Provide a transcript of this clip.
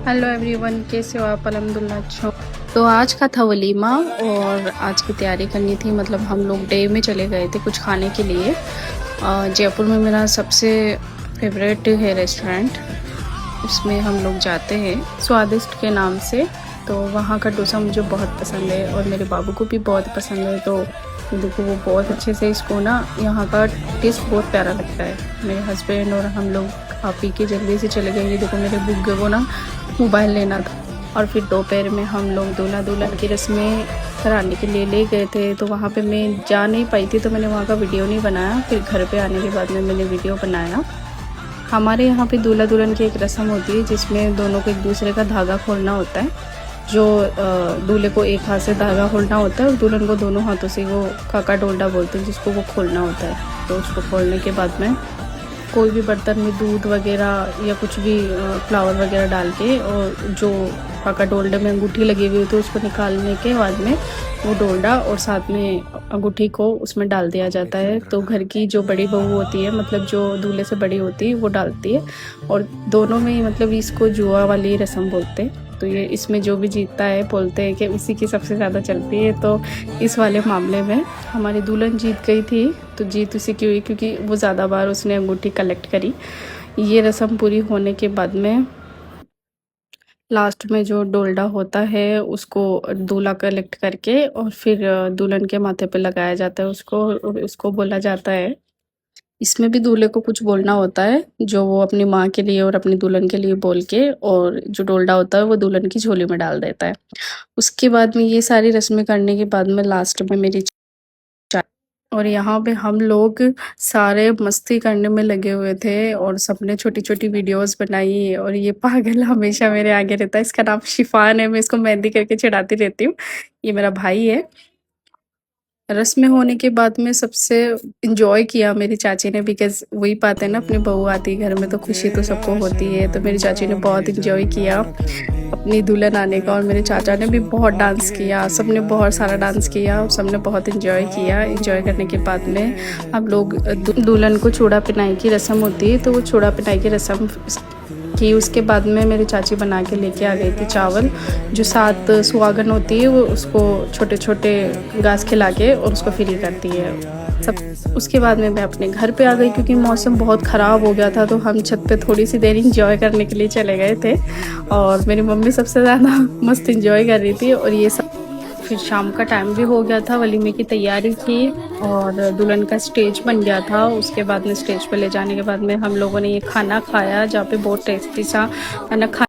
Hello everyone, कैसे हो आप? अल्हम्दुलिल्लाह अच्छा हूँ। तो आज का था वलीमा और आज की तैयारी करनी थी। मतलब हम लोग डे में चले गए थे कुछ खाने के लिए। जयपुर में मेरा सबसे फेवरेट है रेस्टोरेंट, उसमें हम लोग जाते हैं स्वादिष्ट के नाम से। तो वहाँ का डोसा मुझे बहुत पसंद है और मेरे बाबू को भी बहुत पसंद है। तो देखो वो बहुत अच्छे से इसको ना, यहाँ का टेस्ट बहुत प्यारा लगता है। मेरे हस्बैंड और हम लोग खा पी के जल्दी से चले गए। ये देखो मेरे बुग्गे को ना मोबाइल लेना था। और फिर दोपहर में हम लोग दूल्हा दुल्हन की रस्में कराने के लिए ले गए थे। तो वहाँ पे मैं जा नहीं पाई थी, तो मैंने वहाँ का वीडियो नहीं बनाया। फिर घर पे आने के बाद में मैंने वीडियो बनाया। हमारे यहाँ पे दूल्हा दुल्हन की एक रस्म होती है जिसमें दोनों को एक दूसरे का धागा खोलना होता है। जो दूल्हे को एक हाथ से धागा खोलना होता है और दुल्हन को दोनों हाथों से वो काका डोल्डा बोलते हैं जिसको वो खोलना होता है। तो उसको खोलने के बाद में कोई भी बर्तन में दूध वगैरह या कुछ भी फ्लावर वगैरह डाल के, और जो काका डोल्डे में अंगूठी लगी हुई होती है उसको निकालने के बाद में वो डोल्डा और साथ में अंगूठी को उसमें डाल दिया जाता है। तो घर की जो बड़ी बहू होती है, मतलब जो दूल्हे से बड़ी होती है, वो डालती है। और दोनों में मतलब इसको जुआ वाली रस्म बोलते हैं। तो ये इसमें जो भी जीतता है बोलते हैं कि उसी की सबसे ज़्यादा चलती है। तो इस वाले मामले में हमारी दुल्हन जीत गई थी। तो जीत उसी की हुई क्योंकि वो ज़्यादा बार उसने अंगूठी कलेक्ट करी। ये रस्म पूरी होने के बाद में लास्ट में जो डोल्डा होता है उसको दूल्हा कलेक्ट करके और फिर दुल्हन के माथे पे लगाया जाता है उसको, और उसको बोला जाता है। इसमें भी दूल्हे को कुछ बोलना होता है जो वो अपनी माँ के लिए और अपनी दुल्हन के लिए बोल के, और जो डोल्डा होता है वो दुल्हन की झोली में डाल देता है। उसके बाद में ये सारी रस्में करने के बाद में लास्ट में मेरी चाय। और यहाँ पे हम लोग सारे मस्ती करने में लगे हुए थे और सबने छोटी छोटी वीडियोस बनाई। और ये पागल हमेशा मेरे आगे रहता है, इसका नाम शिफान है, मैं इसको मेहंदी करके चिढ़ाती रहती हूँ। ये मेरा भाई है। रस्में होने के बाद में सबसे इंजॉय किया मेरी चाची ने, बिकॉज़ वही बात है ना, अपनी बहू आती है घर में तो खुशी तो सबको होती है। तो मेरी चाची ने बहुत इंजॉय किया अपनी दुल्हन आने का, और मेरे चाचा ने भी बहुत डांस किया। सबने बहुत सारा डांस किया और सबने बहुत इंजॉय किया। इंजॉय करने के बाद में हम लोग दुल्हन को चूड़ा पिनाई की रस्म होती है, तो वो चूड़ा पिनाई की रस्म की। उसके बाद में मेरी चाची बना के लेके आ गई थी चावल। जो 7 सुहागन होती है वो उसको छोटे छोटे घास खिला के और उसको फ्री करती है सब। उसके बाद में मैं अपने घर पे आ गई क्योंकि मौसम बहुत ख़राब हो गया था। तो हम छत पे थोड़ी सी देर इंजॉय करने के लिए चले गए थे और मेरी मम्मी सबसे ज़्यादा मस्त इंजॉय कर रही थी। और ये सब फिर शाम का टाइम भी हो गया था, वलीमे की तैयारी थी और दुल्हन का स्टेज बन गया था। उसके बाद में स्टेज पे ले जाने के बाद में हम लोगों ने ये खाना खाया जहाँ पे बहुत टेस्टी सा खाना